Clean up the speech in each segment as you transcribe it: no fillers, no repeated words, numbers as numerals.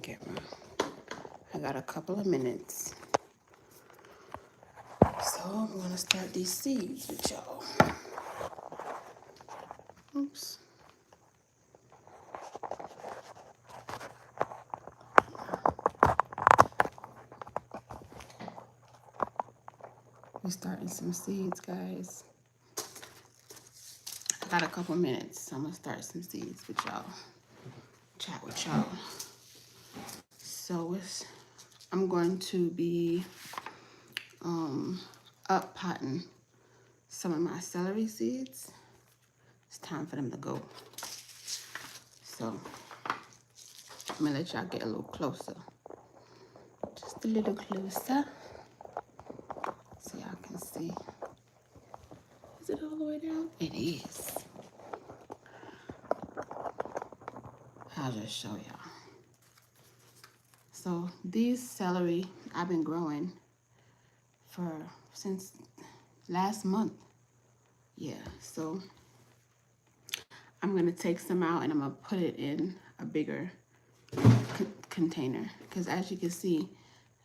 camera. I got a couple of minutes. So I'm gonna start these seeds with y'all. Oops. We're starting some seeds, guys. I got a couple minutes, so I'm gonna start some seeds with y'all. Chat with y'all. So I'm going to be up potting some of my celery seeds. It's time for them to go. So I'm gonna let y'all get a little closer. Just a little closer. So y'all can see. Is it all the way down? It is. I'll just show y'all. So these celery I've been growing since last month. Yeah, so I'm gonna take some out and I'm gonna put it in a bigger container because as you can see,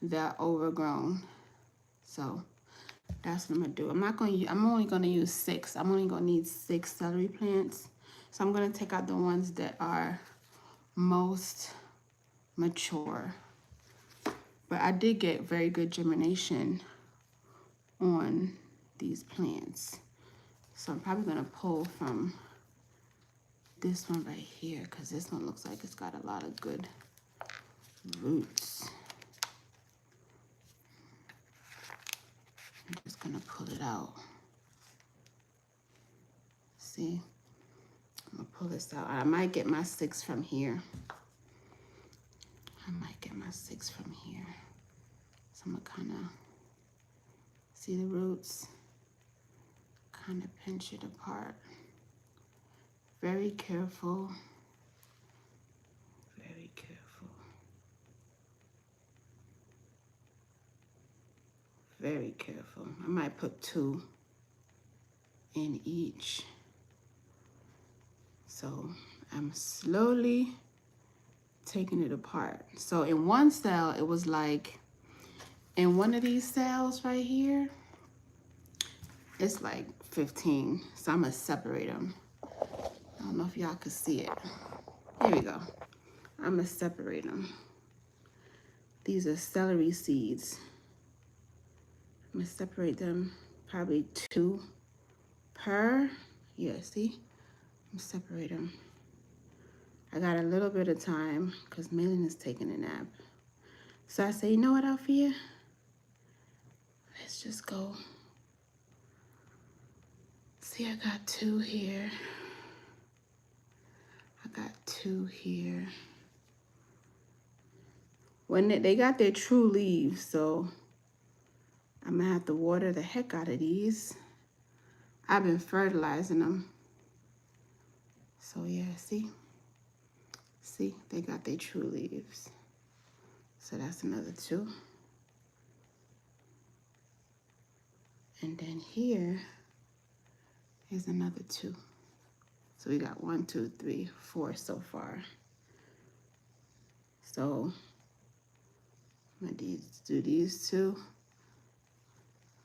they're overgrown. So that's what I'm gonna do. I'm only gonna use 6. I'm only gonna need 6 celery plants. So I'm gonna take out the ones that are most mature. But I did get very good germination on these plants. So I'm probably gonna pull from this one right here because this one looks like it's got a lot of good roots. I'm just gonna pull it out. See, I'm gonna pull this out. I might get my 6 from here. So I'm gonna kind of see the roots, kind of pinch it apart. Very careful. Very careful. Very careful. I might put 2 in each. So I'm slowly taking it apart. So in one cell, it was like, in one of these cells right here, it's like 15. So I'm gonna separate them. I don't know if y'all can see it. Here we go. I'm gonna separate them. These are celery seeds. I'm gonna separate them, probably 2 per. Yeah, see? I'm gonna separate them. I got a little bit of time because Malin is taking a nap. So I say, you know what, Alfia? Let's just go. See, I got 2 here. I got 2 here. When they got their true leaves, so I'm gonna have to water the heck out of these. I've been fertilizing them. So yeah, see? See, they got their true leaves. So that's another 2. And then here is another 2. So we got 1, 2, 3, 4 so far. So I'm gonna do these 2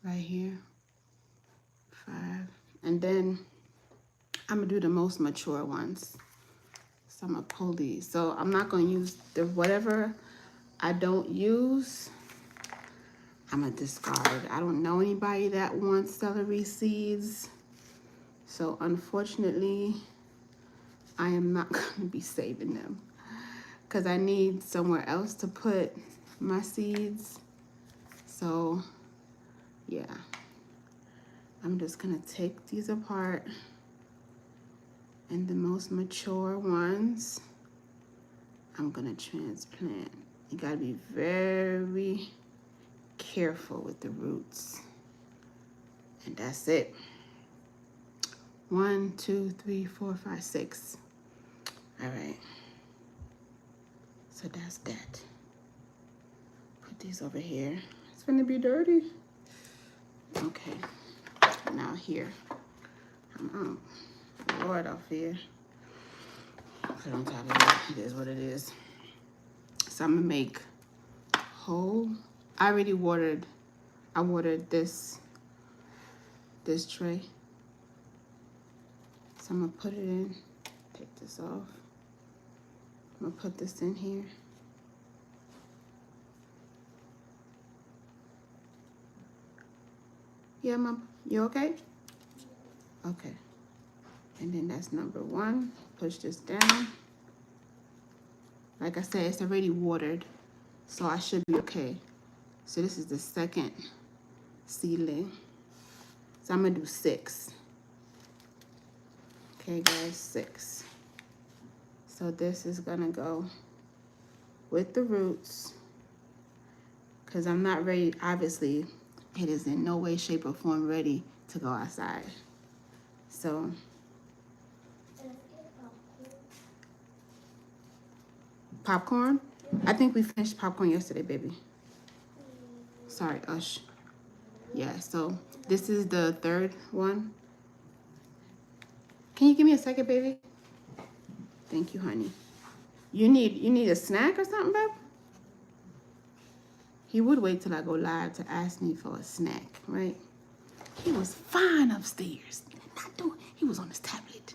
right here, 5. And then I'm gonna do the most mature ones. So I'm gonna pull these. So I'm not gonna use whatever I don't use, I'm gonna discard. I don't know anybody that wants celery seeds. So unfortunately, I am not gonna be saving them because I need somewhere else to put my seeds. So yeah, I'm just gonna take these apart, and the most mature ones, I'm gonna transplant. You gotta be very careful with the roots. And that's it. 1, 2, 3, 4, 5, 6. All right. So that's that. Put these over here. It's gonna be dirty. Okay. Now here. Lord, off here. Put it on top of it. It is what it is. So I'm gonna make whole. I already watered. I watered this tray. So I'm gonna put it in. Take this off. I'm gonna put this in here. Yeah, Mom. You okay? Okay. And then that's number 1. Push this down. Like I said, it's already watered, so I should be okay. So this is the second seedling. So I'm gonna do 6. Okay, guys, 6. So this is gonna go with the roots, because I'm not ready. Obviously, it is in no way, shape, or form ready to go outside. So popcorn? I think we finished popcorn yesterday, baby. Sorry, Ush. Yeah, so this is the third one. Can you give me a second, baby? Thank you, honey. You need a snack or something, babe? He would wait till I go live to ask me for a snack, right? He was fine upstairs. He was on his tablet.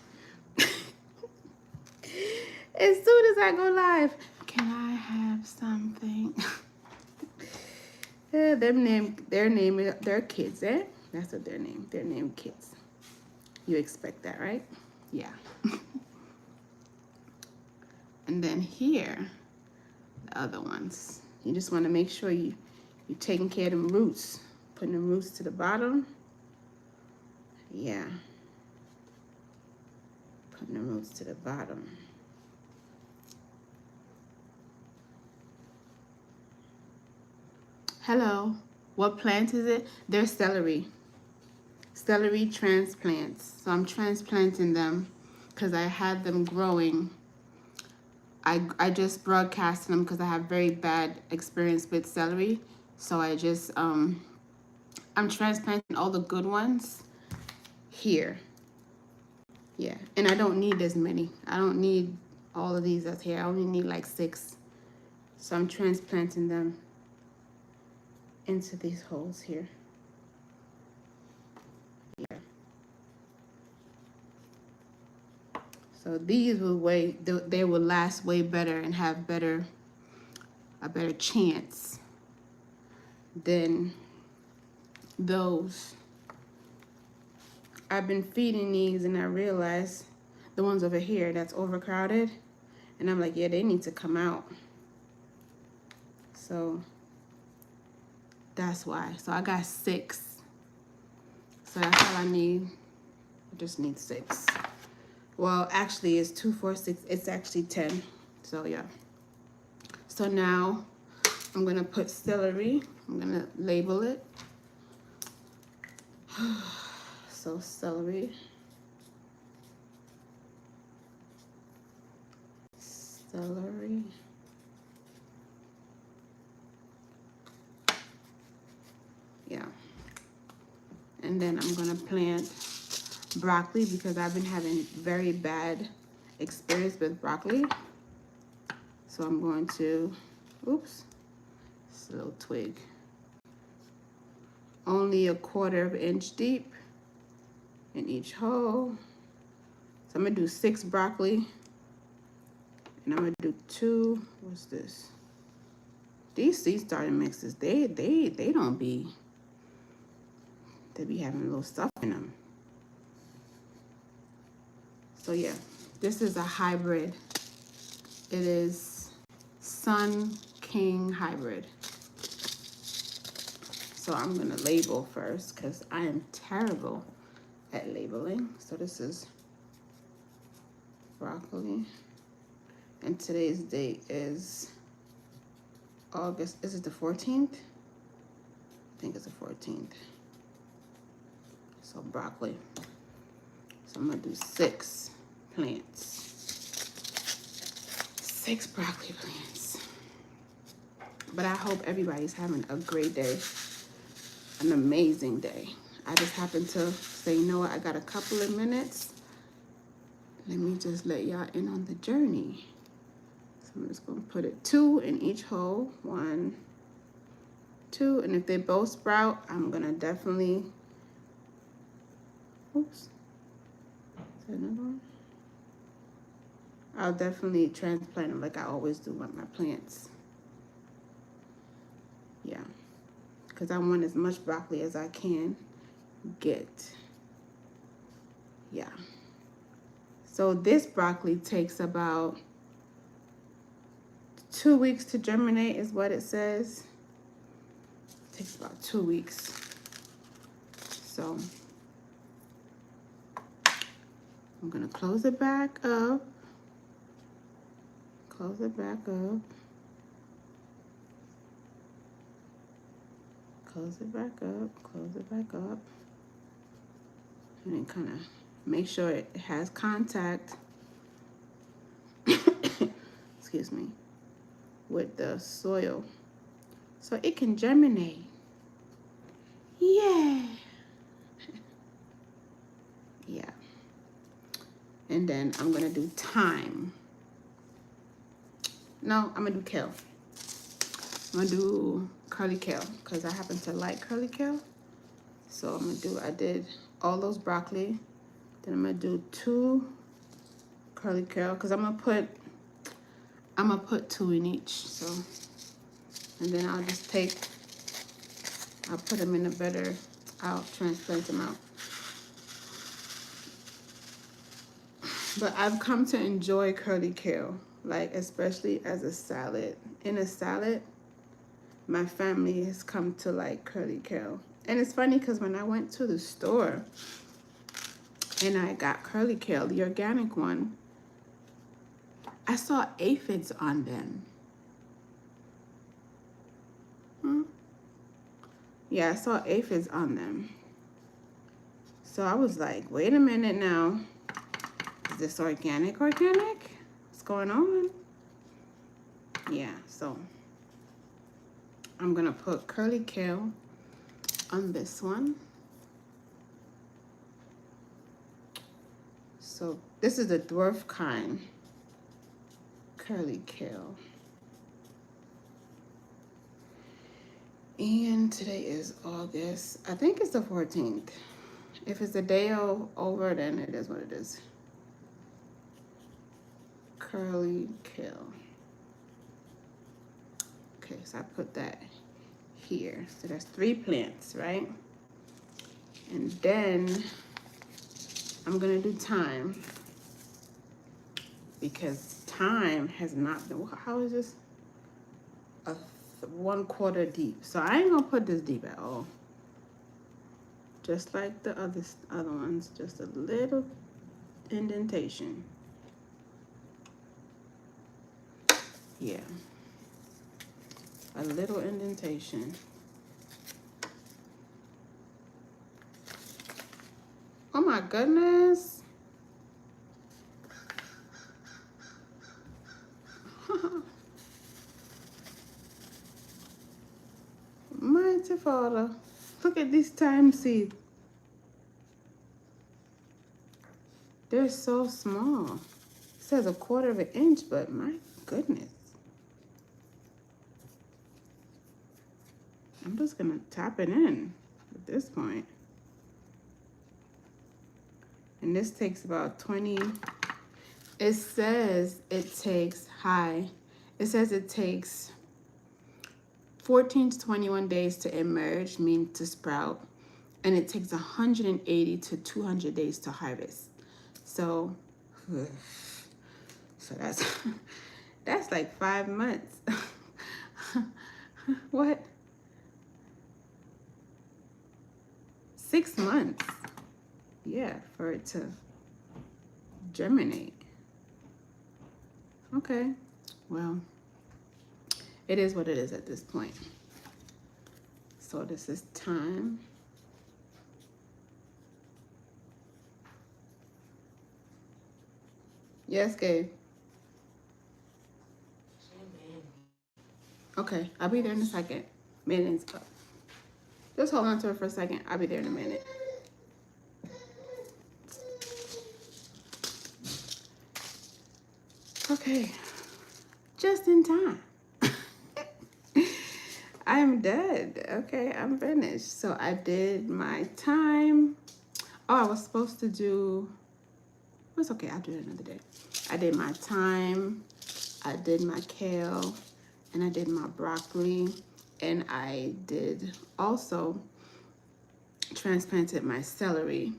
As soon as I go live, can I have something? Yeah, their kids, eh? That's what their name. Their name kids. You expect that, right? Yeah. And then here, the other ones. You just want to make sure you're taking care of them roots. Putting the roots to the bottom. Yeah. Putting the roots to the bottom. Hello. What plant is it? They're celery. Celery transplants. So I'm transplanting them because I had them growing. I just broadcasted them because I have very bad experience with celery. So I just, I'm transplanting all the good ones here. Yeah, and I don't need as many. I don't need all of these that's here. I only need like 6. So I'm transplanting them into these holes here. Yeah. So these they will last way better and have a better chance than those. I've been feeding these and I realized the ones over here that's overcrowded, and I'm like, yeah, they need to come out. So that's why. So I got 6. So that's all I need. I just need 6. Well, actually it's 2, 4, 6. It's actually 10. So yeah. So now I'm gonna put celery. I'm gonna label it. So celery. Celery. Yeah. And then I'm gonna plant broccoli because I've been having very bad experience with broccoli. So I'm going to, oops, it's a little twig. Only a 1/4 inch deep in each hole. So I'm gonna do 6 broccoli. And I'm gonna do 2, what's this? These seed starting mixes, they don't be, they be having a little stuff in them. So yeah, this is a hybrid. It is Sun King hybrid. So I'm gonna label first because I am terrible at labeling. So this is broccoli. And today's date is August, is it the 14th? I think it's the 14th. So broccoli. So I'm gonna do 6 plants. 6 broccoli plants. But I hope everybody's having a great day, an amazing day. I just happened to say, you know what, I got a couple of minutes. Let me just let y'all in on the journey. I'm just gonna put it 2 in each hole. 1, 2, and if they both sprout, I'm gonna definitely, oops, is that another one? I'll definitely transplant them like I always do with my plants. Yeah, because I want as much broccoli as I can get. Yeah. So this broccoli takes about 2 weeks to germinate is what it says. It takes about 2 weeks. So I'm gonna close it back up. Close it back up. Close it back up. Close it back up. And then kind of make sure it has contact. Excuse me. With the soil. So it can germinate. Yeah. Yeah. And then I'm gonna do thyme. No, I'm gonna do kale. I'm gonna do curly kale because I happen to like curly kale. So I did all those broccoli. Then I'm gonna do 2 curly kale because I'm gonna put 2 in each. So, and then I'll put them in a better, I'll transplant them out. But I've come to enjoy curly kale, like especially as a salad. In a salad, my family has come to like curly kale. And it's funny because when I went to the store and I got curly kale, the organic one, I saw aphids on them. Yeah, I saw aphids on them. So I was like, wait a minute now. Is this organic? What's going on? Yeah, so I'm gonna put curly kale on this one. So this is the dwarf kind curly kale. And today is August. I think it's the 14th. If it's a day over, then it is what it is. Curly kale. Okay, so I put that here. So that's 3 plants, right? And then I'm gonna do thyme because thyme has not been, how is this? 1/4 deep. So I ain't gonna put this deep at all. Just like the other ones, just a little indentation. Yeah, a little indentation. Oh my goodness. Mighty Father, look at these thyme seeds. They're so small. It says 1/4 inch, but my goodness. I'm just gonna tap it in at this point. And this takes about 20, it says it takes It says it takes 14 to 21 days to emerge, mean to sprout, and it takes 180 to 200 days to harvest. So that's that's like 5 months. What? 6 months. Yeah, for it to germinate. Okay, well, it is what it is at this point. So this is thyme. Yes, Gabe. Okay, I'll be there in a second. Minutes up. Just hold on to it for a second. I'll be there in a minute. Okay, just in time. I'm dead. Okay, I'm finished. So I did my thyme. Oh, I was supposed to do, it's okay, I'll do it another day. I did my thyme, I did my kale, and I did my broccoli, and I did also transplanted my celery.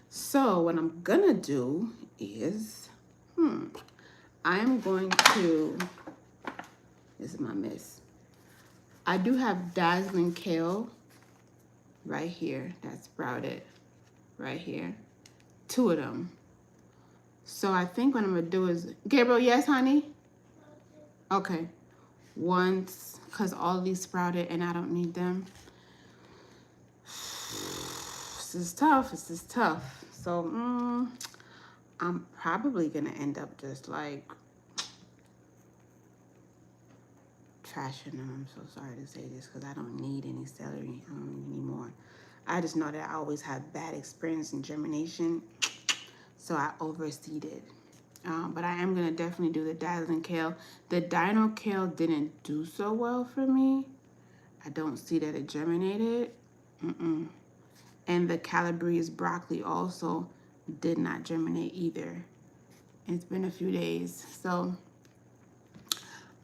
So what I'm gonna do is, I am going to, this is my mess. I do have dazzling kale right here that sprouted right here. 2 of them. So I think what I'm gonna do is, Gabriel, yes, honey? Okay. Once, because all these sprouted and I don't need them. This is tough. This is tough. So I'm probably gonna end up just like trashing them. I'm so sorry to say this because I don't need any celery. I don't need any more. I just know that I always have bad experience in germination, so I overseeded. But I am gonna definitely do the dazzling kale. The dino kale didn't do so well for me. I don't see that it germinated. And the Calabrese broccoli also did not germinate either. It's been a few days. So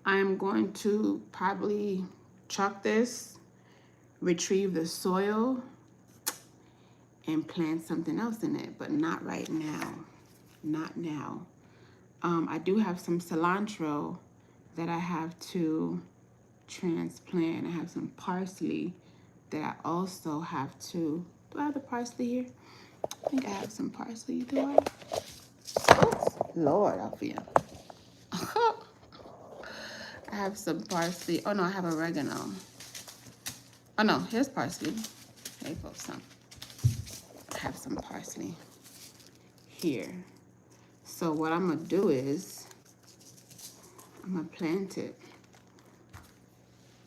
I'm going to probably chuck this, retrieve the soil, and plant something else in it, but not right now. Not now. I do have some cilantro that I have to transplant. I have some parsley that I also have to. Do I have the parsley here? I think I have some parsley. Do I? Oops. Lord, Alfia. I have some parsley. Oh no, I have oregano. Oh no, here's parsley. There you go, some. I have some parsley here. So what I'm gonna do is I'm gonna plant it,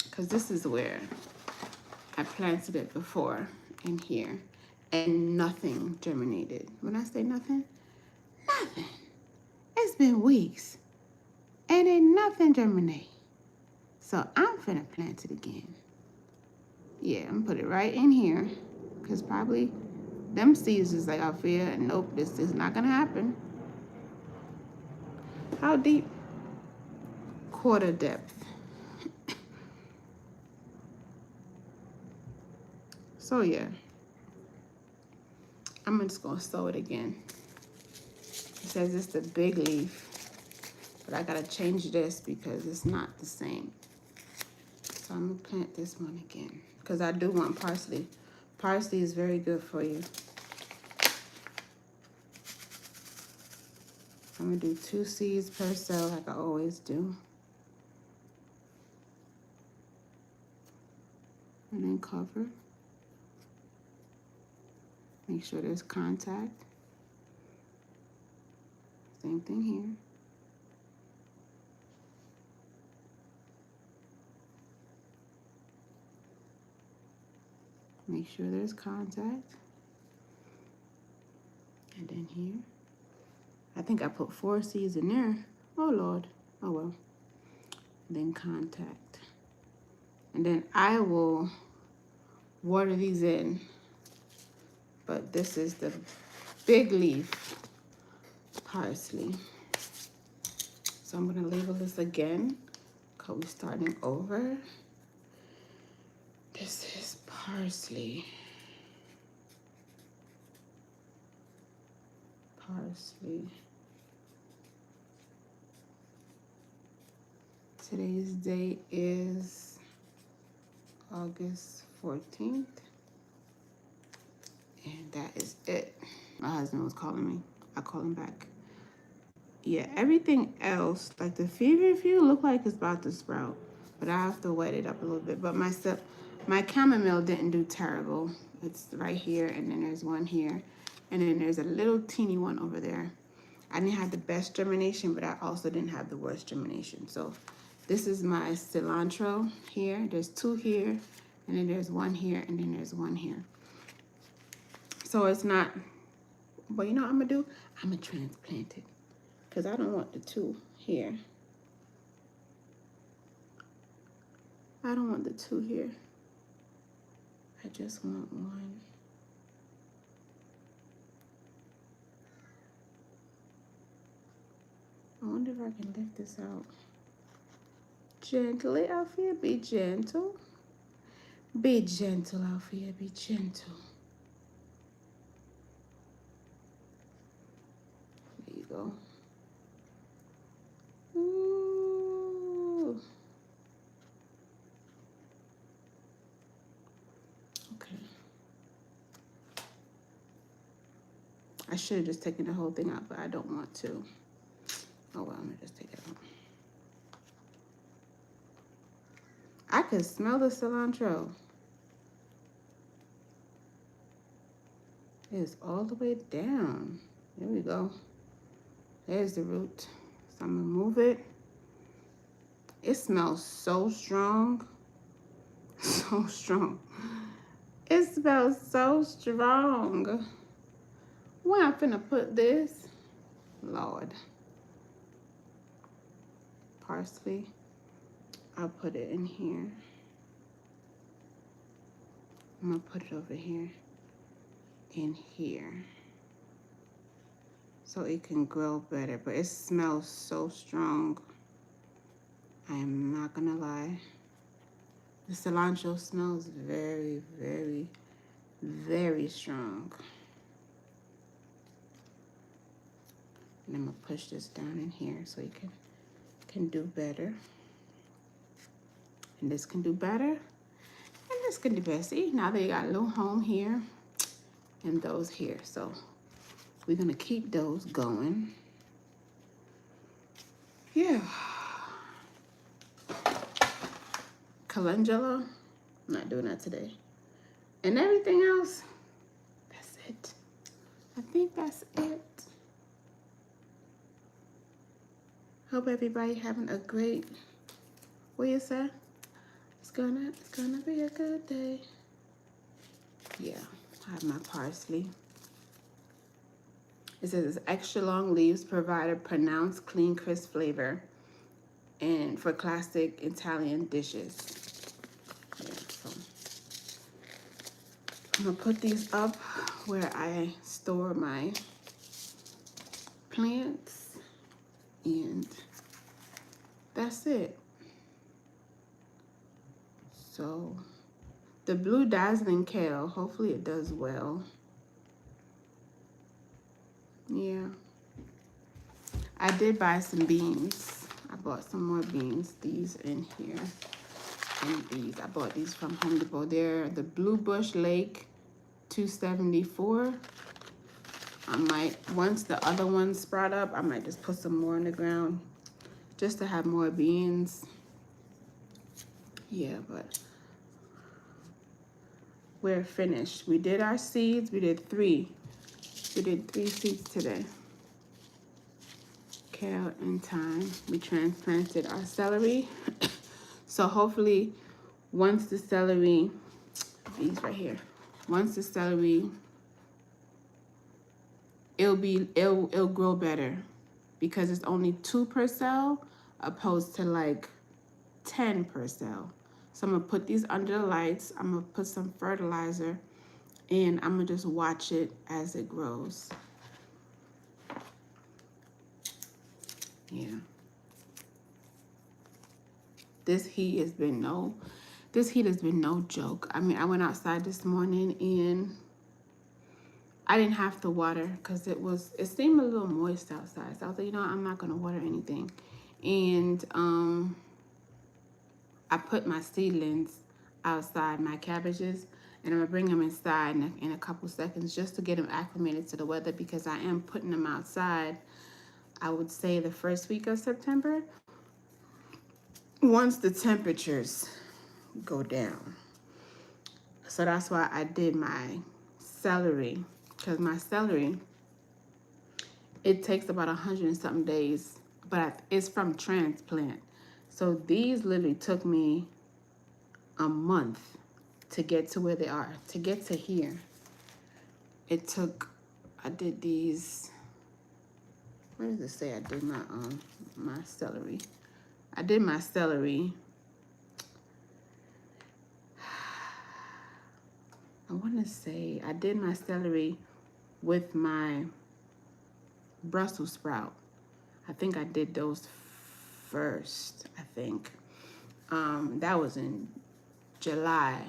because this is where I planted it before, in here, and nothing germinated. When I say nothing, nothing. It's been weeks and ain't nothing germinate. So I'm finna plant it again. Yeah, I'm gonna put it right in here, because probably them seeds is like, I fear, nope, this is not gonna happen. How deep? Quarter depth. So yeah, I'm just gonna sow it again. It says it's the big leaf, but I gotta change this because it's not the same. So I'm gonna plant this one again, because I do want parsley. Parsley is very good for you. I'm gonna do 2 seeds per cell like I always do. And then cover. Make sure there's contact. Same thing here. Make sure there's contact. And then here. I think I put 4 seeds in there. Oh Lord. Oh well. And then contact. And then I will water these in. But this is the big leaf parsley. So I'm gonna label this again, because we're starting over. This is parsley. Parsley. Today's date is August 14th. And that is it. My husband was calling me. I call him back. Yeah, everything else, like the feverfew, look like it's about to sprout. But I have to wet it up a little bit. But my chamomile didn't do terrible. It's right here, and then there's one here. And then there's a little teeny one over there. I didn't have the best germination, but I also didn't have the worst germination. So this is my cilantro here. There's 2 here, and then there's 1 here, and then there's 1 here. So it's not, but you know what I'm gonna do? I'm gonna transplant it, because I don't want the 2 here. I don't want the 2 here. I just want 1. I wonder if I can lift this out. Gently, Althea, be gentle. Be gentle, Althea, be gentle. There you go. Ooh. Okay. I should have just taken the whole thing out, but I don't want to. Oh well, I'm gonna just take it out. I can smell the cilantro. It's all the way down. There we go. There's the root. So I'm gonna move it. It smells so strong. So strong. It smells so strong. Where I'm finna put this? Lord. Parsley. I'll put it in here. I'm gonna put it over here. In here. So it can grow better. But it smells so strong. I am not gonna lie. The cilantro smells very, very, very strong. And I'm gonna push this down in here so you can do better. And this can do better. And this can do better. See, now they got a little home here and those here. So we're gonna keep those going. Yeah. Calendula, I'm not doing that today. And everything else, that's it. I think that's it. Hope everybody having a great, what you say? It's gonna be a good day. Yeah, I have my parsley. It says extra long leaves provide a pronounced clean, crisp flavor and for classic Italian dishes. Yeah, so I'm gonna put these up where I store my plants, and that's it. So the blue dazzling kale, hopefully it does well. Yeah. I did buy some beans. I bought some more beans. These in here. And these. I bought these from Home Depot. They're the Blue Bush Lake 274. I might, once the other ones sprout up, I might just put some more in the ground just to have more beans. Yeah, but we're finished. We did our seeds. We did 3. We did 3 seeds today. Kale and thyme. We transplanted our celery. So hopefully once the celery, these right here, once the celery, it'll grow better because it's only 2 per cell opposed to like 10 per cell. So I'm gonna put these under the lights. I'm gonna put some fertilizer and I'm gonna just watch it as it grows. Yeah. This heat has been no joke. I mean, I went outside this morning and I didn't have to water because it seemed a little moist outside. So I was like, you know, I'm not gonna water anything. And I put my seedlings outside, my cabbages, and I'm gonna bring them inside in a couple seconds just to get them acclimated to the weather because I am putting them outside, I would say the first week of September, once the temperatures go down. So that's why I did my celery, because my celery, it takes about 100 and something days, but it's from transplant. So these literally took me a month to get to where they are, to get to here. It took, I did these, where does it say I did my celery? I did my celery I want to say I did my celery with my Brussels sprout. I think I did those first, I think. That was in July.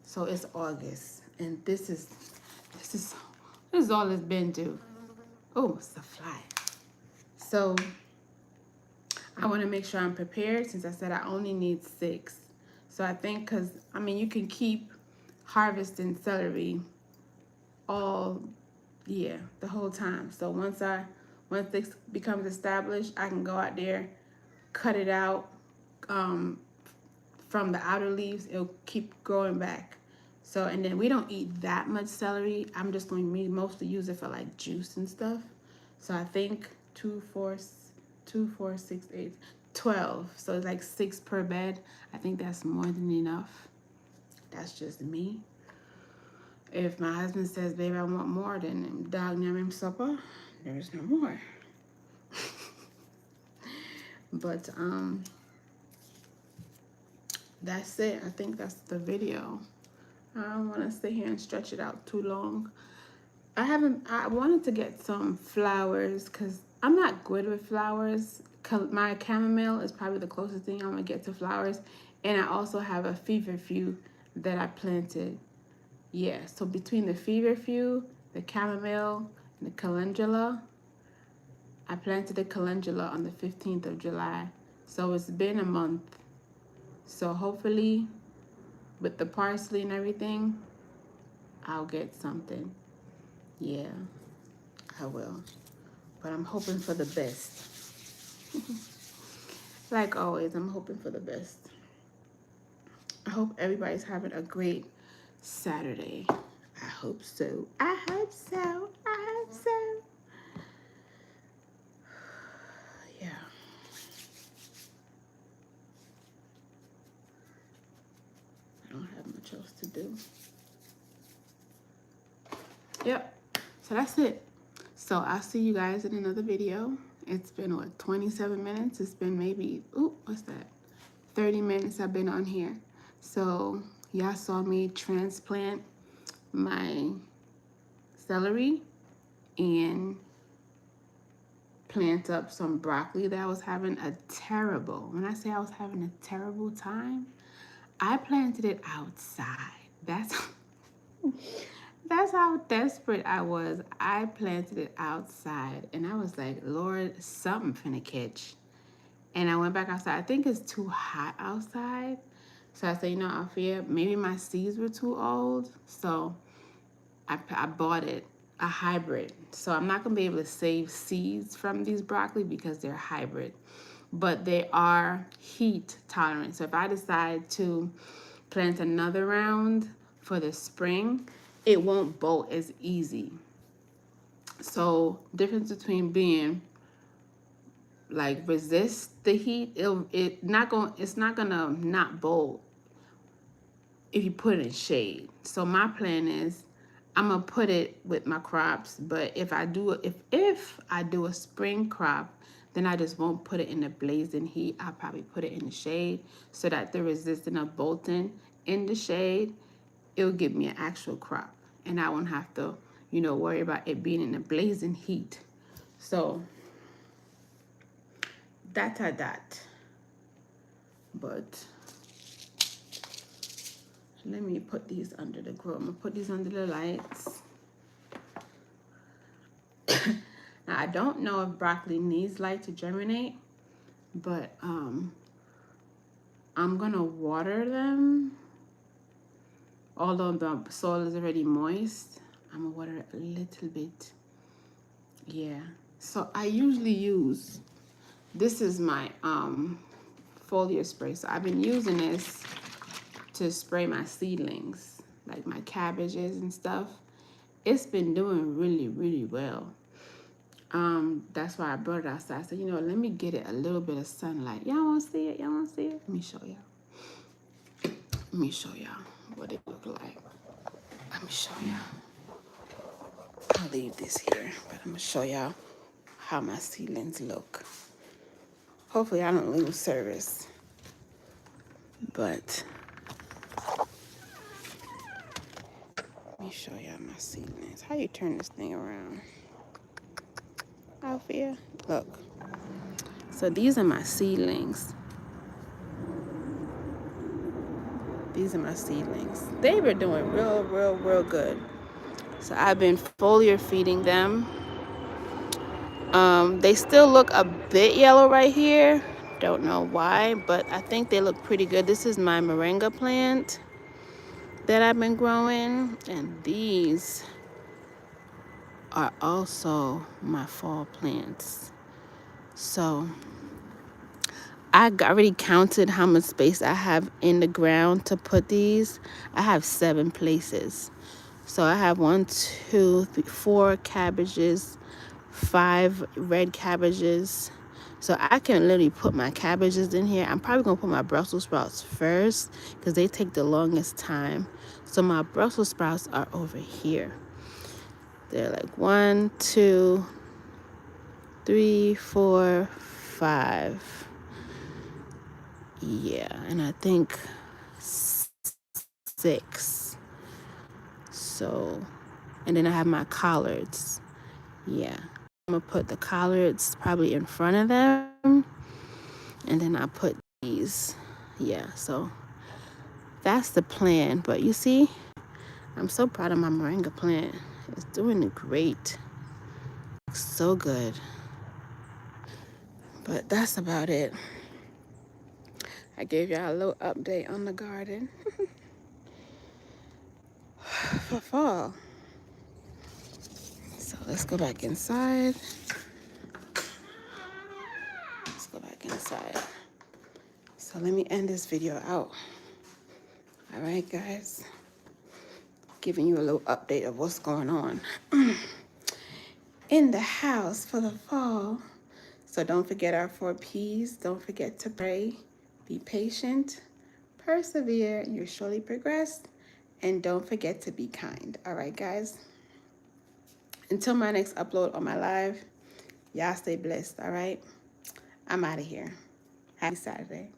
So it's August. And this is all it's been to. Oh, it's a fly. So I want to make sure I'm prepared since I said I only need 6. So I think because, I mean, you can keep harvesting celery all year, the whole time. So once this becomes established, I can go out there, cut it out from the outer leaves. It'll keep growing back. So, and then we don't eat that much celery. I'm just going to mostly use it for like juice and stuff. So I think 2, 4, 6, 8, 12. So it's like 6 per bed. I think that's more than enough. That's just me. If my husband says, baby, I want more, then dog namming supper, there's no more. But that's it. I think that's the video. I don't want to sit here and stretch it out too long. I wanted to get some flowers because I'm not good with flowers. My chamomile is probably the closest thing I'm going to get to flowers. And I also have a feverfew that I planted. Yeah, so between the feverfew, the chamomile, and the calendula, I planted the calendula on the 15th of July. So it's been a month. So hopefully, with the parsley and everything, I'll get something. Yeah, I will. But I'm hoping for the best. Like always, I'm hoping for the best. I hope everybody's having a great Saturday. I hope so. I hope so. I hope so. Yeah. I don't have much else to do. Yep. So that's it. So I'll see you guys in another video. It's been, what, 27 minutes? It's been maybe, ooh, what's that? 30 minutes I've been on here. So y'all saw me transplant my celery and plant up some broccoli that I was having a terrible, when I say I was having a terrible time, I planted it outside. That's how desperate I was. I planted it outside and I was like, Lord, something finna catch. And I went back outside. I think it's too hot outside. So I said, you know, Alfia, maybe my seeds were too old. So I bought it, a hybrid. So I'm not going to be able to save seeds from these broccoli because they're hybrid. But they are heat tolerant. So if I decide to plant another round for the spring, it won't bolt as easy. So difference between being like resist the heat, it's not gonna not bolt if you put it in shade. So my plan is I'm gonna put it with my crops, but if I do a spring crop, then I just won't put it in the blazing heat. I'll probably put it in the shade so that the resistance of bolting in the shade, it'll give me an actual crop. And I won't have to, you know, worry about it being in the blazing heat. So that's that. But let me put these under the grow. I'm gonna put these under the lights. Now I don't know if broccoli needs light to germinate, but I'm gonna water them. Although the soil is already moist, I'm gonna water it a little bit. Yeah. So I usually use, this is my foliar spray. So I've been using this to spray my seedlings, like my cabbages and stuff. It's been doing really, really well. That's why I brought it outside. So, you know, let me get it a little bit of sunlight. Y'all want to see it? Y'all want to see it? Let me show y'all. Let me show y'all what it look like. Let me show y'all. I'll leave this here, but I'm going to show y'all how my seedlings look. Hopefully I don't lose service. But me show y'all my seedlings. How you turn this thing around? Althea, look. So these are my seedlings. These are my seedlings. They were doing real good. So I've been foliar feeding them. They still look a bit yellow right here. Don't know why, but I think they look pretty good. This is my moringa plant that I've been growing, and these are also my fall plants. So I already counted how much space I have in the ground to put these. I have 7 places. So I have 1, 2, 3, 4 cabbages, 5 red cabbages. So I can literally put my cabbages in here. I'm probably gonna put my Brussels sprouts first because they take the longest time. So my Brussels sprouts are over here. They're like 1, 2, 3, 4, 5. Yeah, and I think 6. So, and then I have my collards. Yeah, I'm gonna put the collards probably in front of them, and then I put these. Yeah, so that's the plan. But you see, I'm so proud of my moringa plant. It's doing great. Looks so good. But that's about it. I gave y'all a little update on the garden for fall. So let's go back inside. Let's go back inside. So let me end this video out. All right, guys. Giving you a little update of what's going on in the house for the fall. So don't forget our 4 P's. Don't forget to pray, be patient, persevere, and you'll surely progress. And don't forget to be kind. All right, guys. Until my next upload on my live, y'all stay blessed, all right? I'm out of here. Happy Saturday.